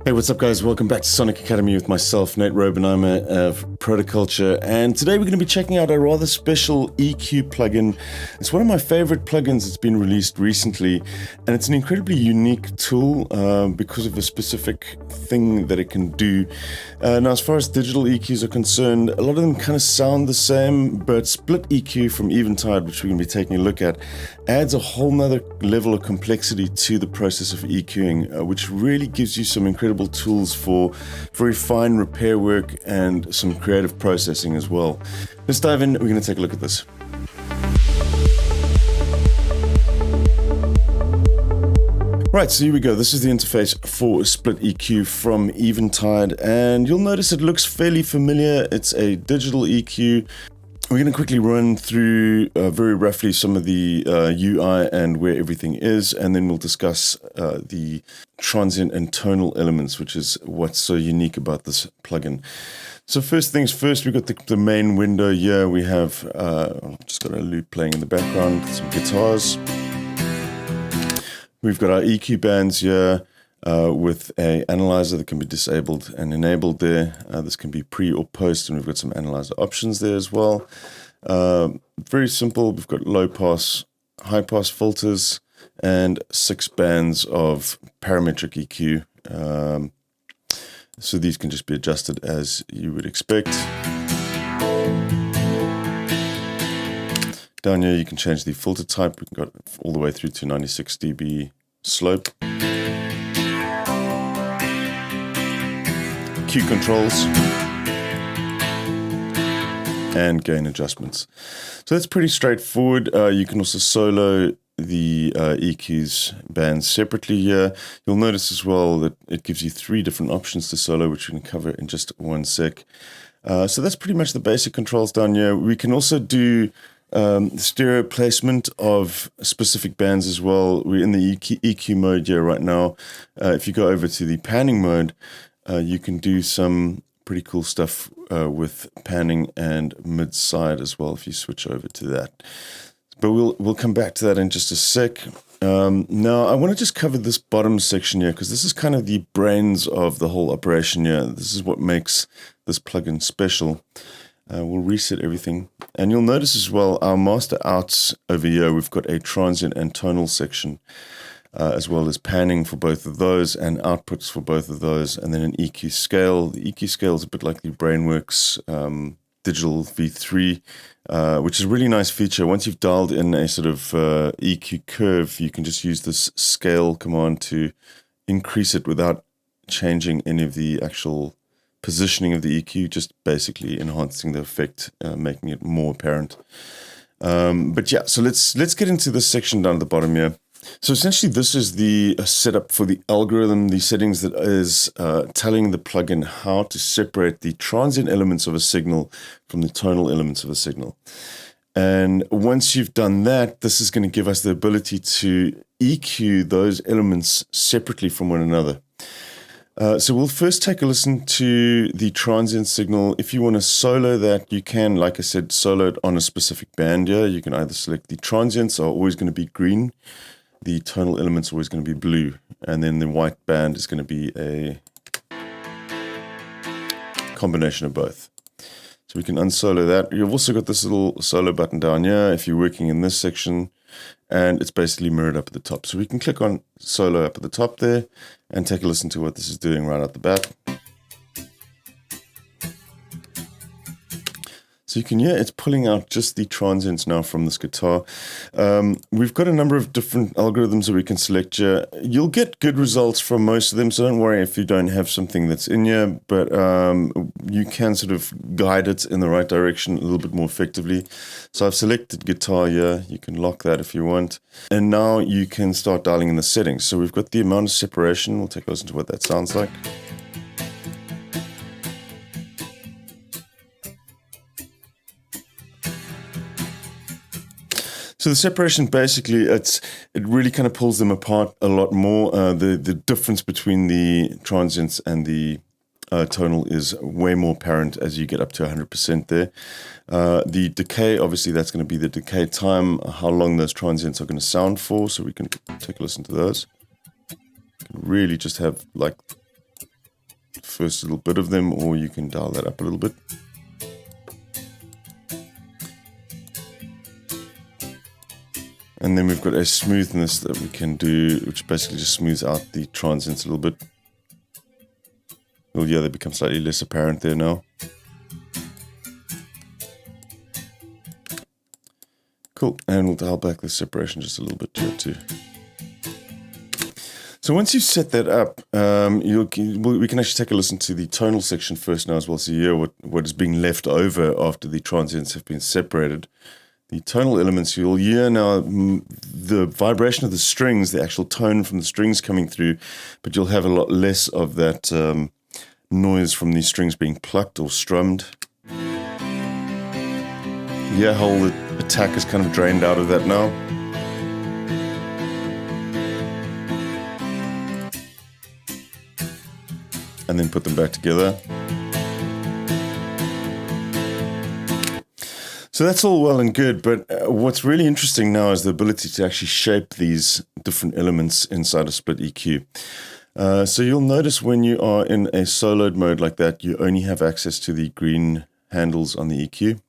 Hey, what's up, guys? Welcome back to Sonic Academy with myself, Nate Robenheimer of Protoculture. And today we're going to be checking out a rather special EQ plugin. It's one of my favorite plugins that's been released recently, and it's an incredibly unique tool because of a specific thing that it can do. Now, as far as digital EQs are concerned, a lot of them kind of sound the same, but SplitEQ from Eventide, which we're going to be taking a look at, adds a whole nother level of complexity to the process of EQing, which really gives you some incredible tools for very fine repair work and some creative processing as well. Let's dive in. We're going to take a look at this. Right, so here we go. This is the interface for SplitEQ from Eventide, and you'll notice it looks fairly familiar. It's a digital EQ. We're going to quickly run through very roughly some of the UI and where everything is, and then we'll discuss the transient and tonal elements, which is what's so unique about this plugin. So first things first, we've got the main window here. We have just got a loop playing in the background, some guitars. We've got our EQ bands here with an analyzer that can be disabled and enabled there. This can be pre or post, and we've got some analyzer options there as well. Very simple. We've got low pass, high pass filters, and 6 bands of parametric EQ. So these can just be adjusted as you would expect. Down here you can change the filter type. We can go all the way through to 96 dB slope. Q controls and gain adjustments. So that's pretty straightforward. You can also solo the EQs bands separately here. You'll notice as well that it gives you 3 different options to solo, which we can cover in just one sec. So that's pretty much the basic controls down here. We can also do stereo placement of specific bands as well. We're in the EQ mode here right now. If you go over to the panning mode, you can do some pretty cool stuff with panning and mid-side as well if you switch over to that. But we'll come back to that in just a sec. Now, I want to just cover this bottom section here because this is kind of the brains of the whole operation here. This is what makes this plugin special. We'll reset everything. And you'll notice as well our master outs over here, we've got a transient and tonal section. As well as panning for both of those and outputs for both of those, and then an EQ scale. The EQ scale is a bit like the Brainworks digital V3, which is a really nice feature. Once you've dialed in a sort of EQ curve, you can just use this scale command to increase it without changing any of the actual positioning of the EQ, just basically enhancing the effect, making it more apparent. But yeah, so let's get into this section down at the bottom here. So essentially this is the setup for the algorithm, the settings that is telling the plugin how to separate the transient elements of a signal from the tonal elements of a signal. And once you've done that, this is going to give us the ability to EQ those elements separately from one another. So we'll first take a listen to the transient signal. If you want to solo that, you can, like I said, solo it on a specific band here. You can either select the transients are always going to be green. The tonal element's always going to be blue, and then the white band is going to be a combination of both. So we can unsolo that. You've also got this little solo button down here if you're working in this section, and it's basically mirrored up at the top. So we can click on solo up at the top there and take a listen to what this is doing right out the bat. So you can hear it's pulling out just the transients now from this guitar. We've got a number of different algorithms that we can select here. You'll get good results from most of them, so don't worry if you don't have something that's in here, but you can sort of guide it in the right direction a little bit more effectively. So I've selected guitar here. You can lock that if you want. And now you can start dialing in the settings. So we've got the amount of separation. We'll take a listen to what that sounds like. So the separation, basically, it really kind of pulls them apart a lot more. The difference between the transients and the tonal is way more apparent as you get up to 100% there. The decay, obviously, that's going to be the decay time, how long those transients are going to sound for. So we can take a listen to those. You can really just have like first little bit of them, or you can dial that up a little bit. And then we've got a smoothness that we can do, which basically just smooths out the transients a little bit. Well, yeah, they become slightly less apparent there now. Cool, and we'll dial back the separation just a little bit here too. So once you've set that up, we can actually take a listen to the tonal section first now as well, so you hear what is being left over after the transients have been separated. The tonal elements, you'll hear now the vibration of the strings, the actual tone from the strings coming through, but you'll have a lot less of that noise from these strings being plucked or strummed. Yeah, whole attack is kind of drained out of that now. And then put them back together. So that's all well and good, but what's really interesting now is the ability to actually shape these different elements inside of SplitEQ. So you'll notice when you are in a soloed mode like that, you only have access to the green handles on the EQ.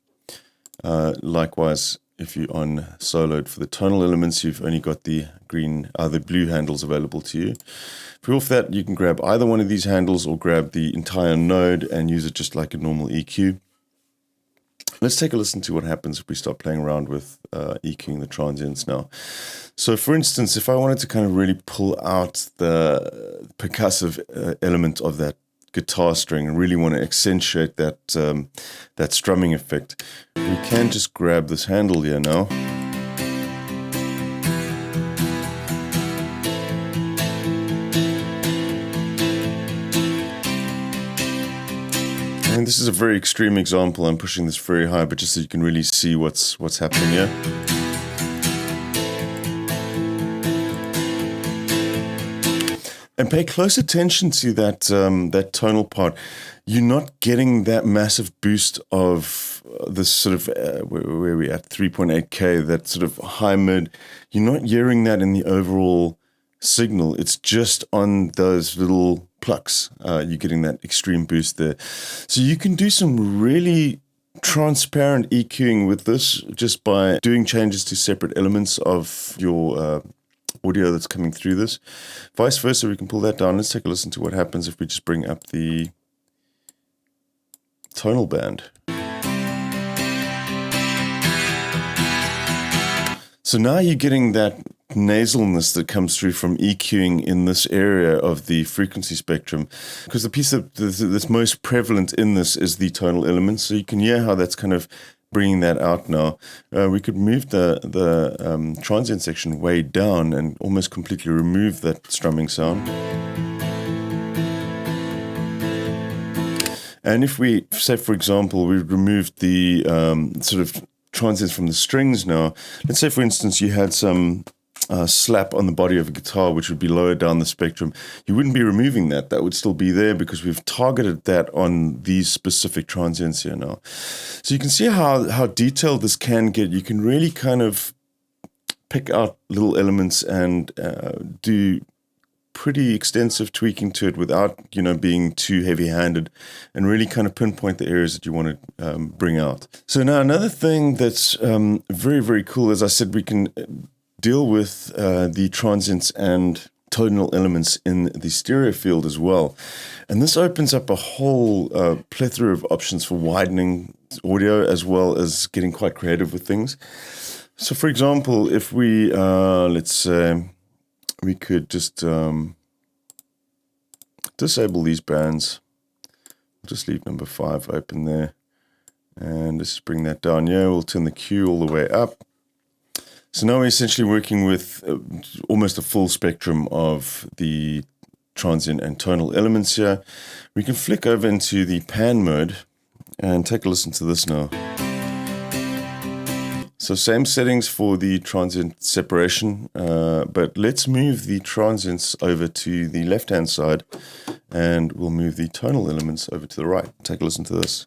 Likewise, if you're on soloed for the tonal elements, you've only got the blue handles available to you. If you're off that, you can grab either one of these handles or grab the entire node and use it just like a normal EQ. Let's take a listen to what happens if we start playing around with EQing the transients now. So for instance, if I wanted to kind of really pull out the percussive element of that guitar string and really want to accentuate that that strumming effect, we can just grab this handle here now. And this is a very extreme example. I'm pushing this very high, but just so you can really see what's happening here. And pay close attention to that that tonal part. You're not getting that massive boost of this sort of, where are we at, 3.8K, that sort of high mid. You're not hearing that in the overall signal. It's just on those little plucks. You're getting that extreme boost there. So you can do some really transparent EQing with this just by doing changes to separate elements of your audio that's coming through this. Vice versa, we can pull that down. Let's take a listen to what happens if we just bring up the tonal band. So now you're getting that nasalness that comes through from EQing in this area of the frequency spectrum, because the piece that's most prevalent in this is the tonal element. So you can hear how that's kind of bringing that out now. We could move the transient section way down and almost completely remove that strumming sound. And if we, say for example, we removed the sort of transients from the strings now, let's say for instance you had some slap on the body of a guitar, which would be lower down the spectrum, you wouldn't be removing that. That would still be there because we've targeted that on these specific transients here now. So you can see how detailed this can get. You can really kind of pick out little elements and do pretty extensive tweaking to it without, being too heavy-handed, and really kind of pinpoint the areas that you want to bring out. So now another thing that's very, very cool, as I said, we can deal with the transients and tonal elements in the stereo field as well. And this opens up a whole plethora of options for widening audio as well as getting quite creative with things. So for example, if we, let's say, we could just disable these bands. We'll just leave number 5 open there. And let's bring that down. Yeah, we'll turn the Q all the way up. So now we're essentially working with almost a full spectrum of the transient and tonal elements here. We can flick over into the pan mode and take a listen to this now. So same settings for the transient separation, but let's move the transients over to the left-hand side and we'll move the tonal elements over to the right. Take a listen to this.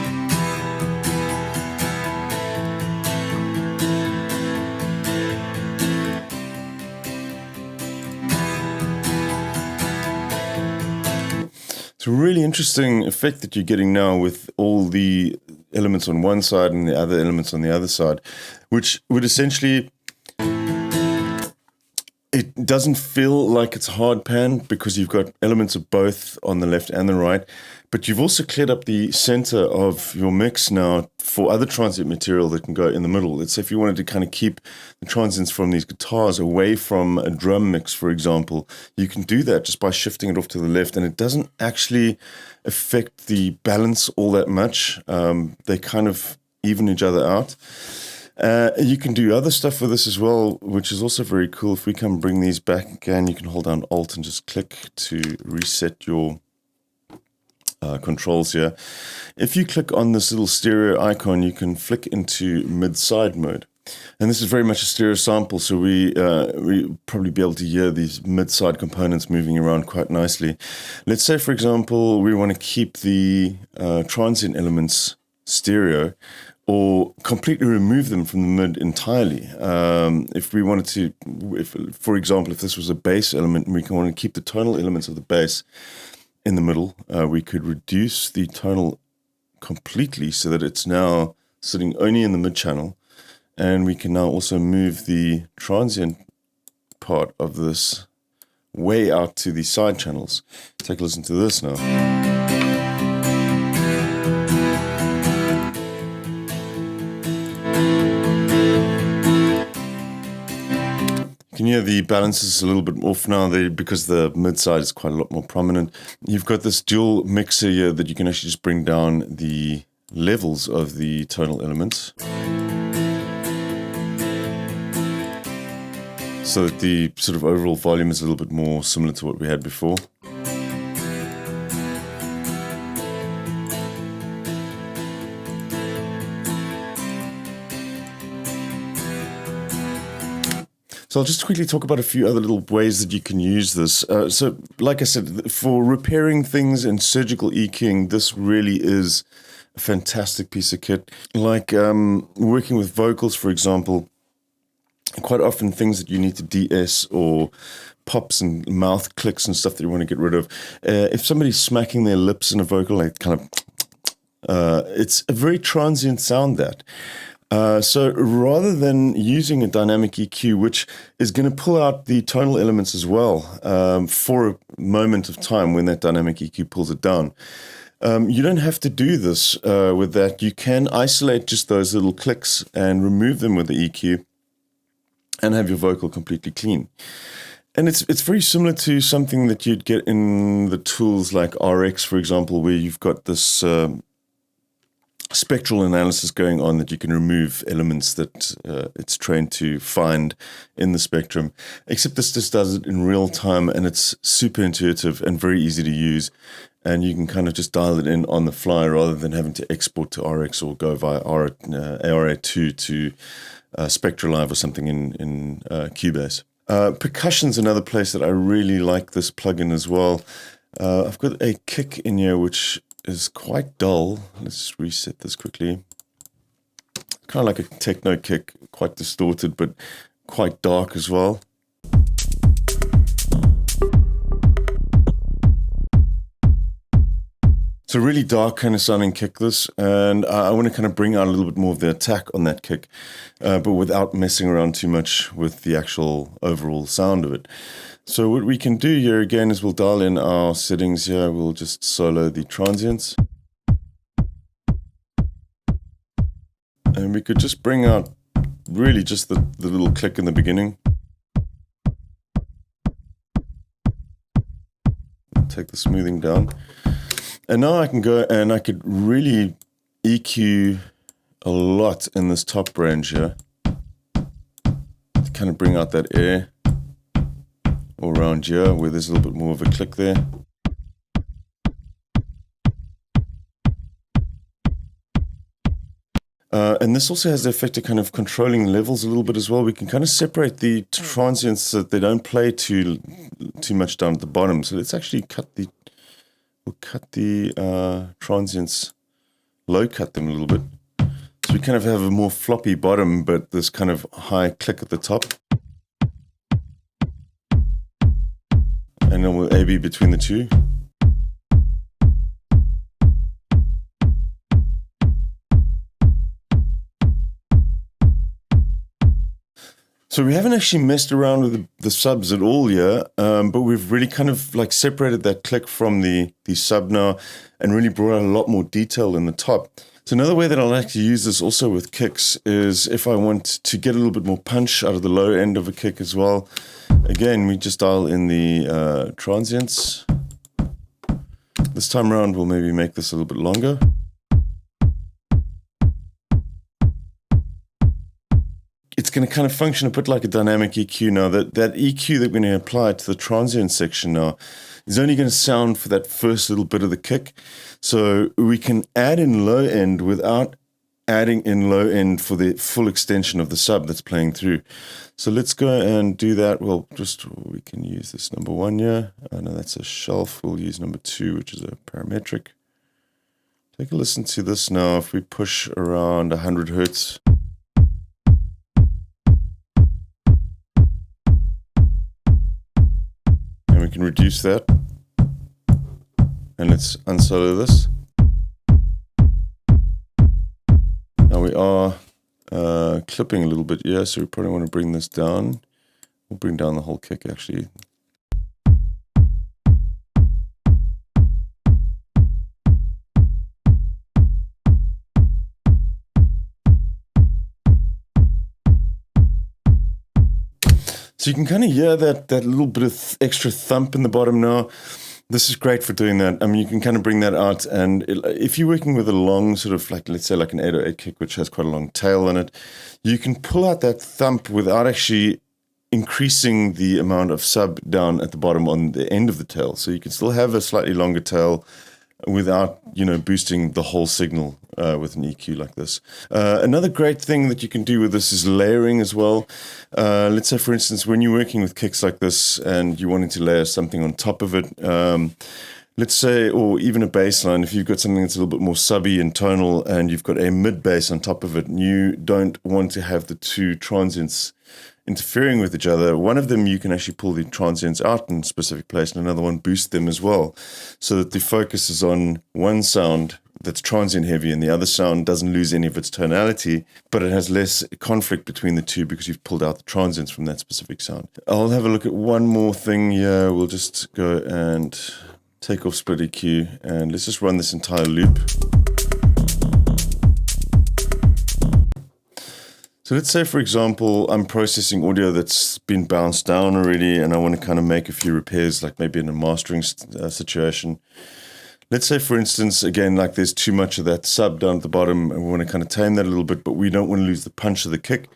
It's a really interesting effect that you're getting now with all the elements on one side and the other elements on the other side, which would essentially, it doesn't feel like it's hard pan because you've got elements of both on the left and the right, but you've also cleared up the center of your mix now for other transient material that can go in the middle. Let's say if you wanted to kind of keep the transients from these guitars away from a drum mix, for example, you can do that just by shifting it off to the left, and it doesn't actually affect the balance all that much. They kind of even each other out. You can do other stuff with this as well, which is also very cool. If we can bring these back again, you can hold down Alt and just click to reset your controls here. If you click on this little stereo icon, you can flick into mid-side mode. And this is very much a stereo sample, so we probably be able to hear these mid-side components moving around quite nicely. Let's say, for example, we want to keep the transient elements stereo, or completely remove them from the mid entirely. If we wanted to, for example, if this was a bass element and we want to keep the tonal elements of the bass in the middle, we could reduce the tonal completely so that it's now sitting only in the mid channel, and we can now also move the transient part of this way out to the side channels. Take a listen to this now. You can hear the balance is a little bit off now there because the mid side is quite a lot more prominent. You've got this dual mixer here that you can actually just bring down the levels of the tonal elements so that the sort of overall volume is a little bit more similar to what we had before. So I'll just quickly talk about a few other little ways that you can use this. So like I said, for repairing things and surgical EQing, this really is a fantastic piece of kit. Like working with vocals, for example, quite often things that you need to de-ess or pops and mouth clicks and stuff that you want to get rid of. If somebody's smacking their lips in a vocal, like kind of, it's a very transient sound that. So rather than using a dynamic EQ, which is going to pull out the tonal elements as well for a moment of time when that dynamic EQ pulls it down, you don't have to do this with that. You can isolate just those little clicks and remove them with the EQ and have your vocal completely clean. And it's very similar to something that you'd get in the tools like RX, for example, where you've got this spectral analysis going on that you can remove elements that it's trained to find in the spectrum, except this just does it in real time, and it's super intuitive and very easy to use, and you can kind of just dial it in on the fly rather than having to export to RX or go via ARA2 to SpectraLive or something in Cubase. Percussion's another place that I really like this plugin as well. I've got a kick in here which is quite dull. Let's just reset this quickly. Kind of like a techno kick, quite distorted, but quite dark as well. It's a really dark kind of sounding kick this, and I want to kind of bring out a little bit more of the attack on that kick, but without messing around too much with the actual overall sound of it. So what we can do here again is we'll dial in our settings here. We'll just solo the transients. And we could just bring out really just the little click in the beginning. Take the smoothing down. And now I can go and I could really EQ a lot in this top range here. To kind of bring out that air. Or around here where there's a little bit more of a click there. And this also has the effect of kind of controlling levels a little bit as well. We can kind of separate the transients so that they don't play too much down at the bottom. So let's actually we'll cut the transients, low cut them a little bit. So we kind of have a more floppy bottom, but this kind of high click at the top. And then we'll A/B between the two. So we haven't actually messed around with the subs at all here, but we've really kind of like separated that click from the sub now and really brought out a lot more detail in the top. So another way that I'll actually use this also with kicks is if I want to get a little bit more punch out of the low end of a kick as well. Again, we just dial in the transients. This time around, we'll maybe make this a little bit longer. It's going to kind of function a bit like a dynamic EQ now. That EQ that we're going to apply to the transient section now is only going to sound for that first little bit of the kick. So we can add in low end without adding in low end for the full extension of the sub that's playing through. So let's go and do that. Well, we can use this number 1 here. I know that's a shelf. We'll use number 2, which is a parametric. Take a listen to this now. If we push around 100 hertz. And we can reduce that. And let's unsolo this. Now we are clipping a little bit here, so we probably want to bring this down. We'll bring down the whole kick actually. So you can kind of hear that little bit of extra thump in the bottom now. This is great for doing that. I mean, you can kind of bring that out, and if you're working with a long sort of like, let's say like an 808 kick, which has quite a long tail on it, you can pull out that thump without actually increasing the amount of sub down at the bottom on the end of the tail. So you can still have a slightly longer tail without, boosting the whole signal with an EQ like this. Another great thing that you can do with this is layering as well. Let's say, for instance, when you're working with kicks like this and you're wanting to layer something on top of it, let's say, or even a bass line, if you've got something that's a little bit more subby and tonal and you've got a mid bass on top of it, and you don't want to have the two transients interfering with each other, one of them you can actually pull the transients out in a specific place and another one boost them as well, so that the focus is on one sound that's transient heavy and the other sound doesn't lose any of its tonality, but it has less conflict between the two because you've pulled out the transients from that specific sound. I'll have a look at one more thing here. We'll just go and take off SplitEQ and let's just run this entire loop. So let's say, for example, I'm processing audio that's been bounced down already and I want to kind of make a few repairs, like maybe in a mastering situation. Let's say, for instance, again, like there's too much of that sub down at the bottom and we want to kind of tame that a little bit, but we don't want to lose the punch of the kick.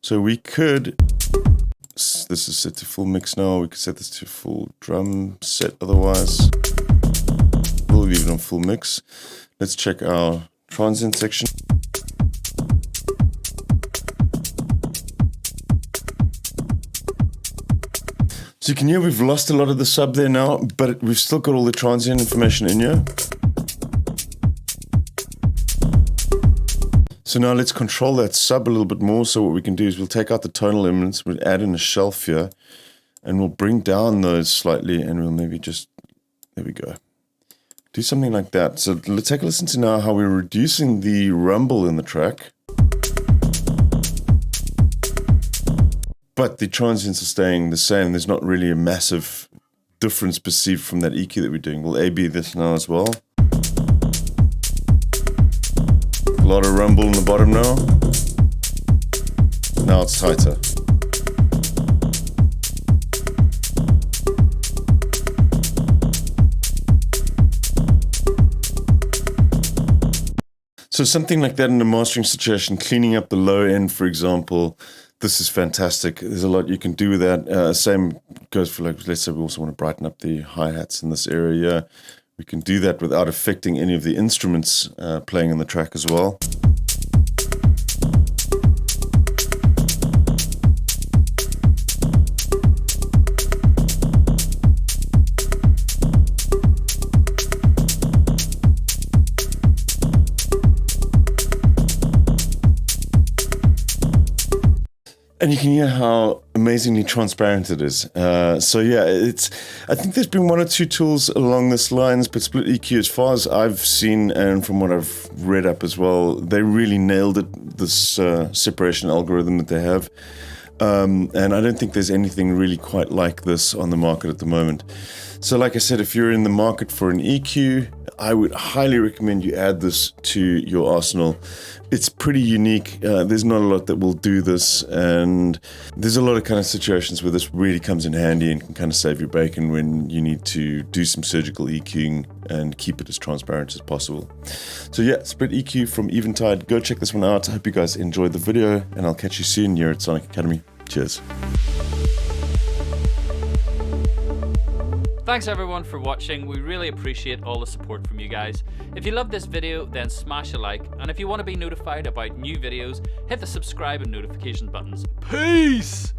So we could, this is set to full mix now, we could set this to full drum set otherwise. We'll leave it on full mix. Let's check our transient section. So you can hear we've lost a lot of the sub there now, but we've still got all the transient information in here. So now let's control that sub a little bit more. So what we can do is we'll take out the tonal elements, we'll add in a shelf here, and we'll bring down those slightly, and we'll maybe just, there we go. Do something like that. So let's take a listen to now how we're reducing the rumble in the track. But the transients are staying the same. There's not really a massive difference perceived from that EQ that we're doing. We'll A-B this now as well. A lot of rumble in the bottom now. Now it's tighter. So something like that in a mastering situation, cleaning up the low end, for example, this is fantastic. There's a lot you can do with that. Same goes for, like, let's say we also want to brighten up the hi-hats in this area. We can do that without affecting any of the instruments playing in the track as well. And you can hear how amazingly transparent it is. So yeah, I think there's been one or two tools along this lines, but SplitEQ, as far as I've seen and from what I've read up as well, they really nailed it, this separation algorithm that they have. And I don't think there's anything really quite like this on the market at the moment. So like I said, if you're in the market for an EQ, I would highly recommend you add this to your arsenal. It's pretty unique. There's not a lot that will do this, and there's a lot of kind of situations where this really comes in handy and can kind of save your bacon when you need to do some surgical EQing and keep it as transparent as possible. So yeah, SplitEQ from Eventide. Go check this one out. I hope you guys enjoyed the video, and I'll catch you soon here at Sonic Academy. Cheers. Thanks everyone for watching. We really appreciate all the support from you guys. If you love this video, then smash a like, and if you want to be notified about new videos, hit the subscribe and notification buttons. Peace!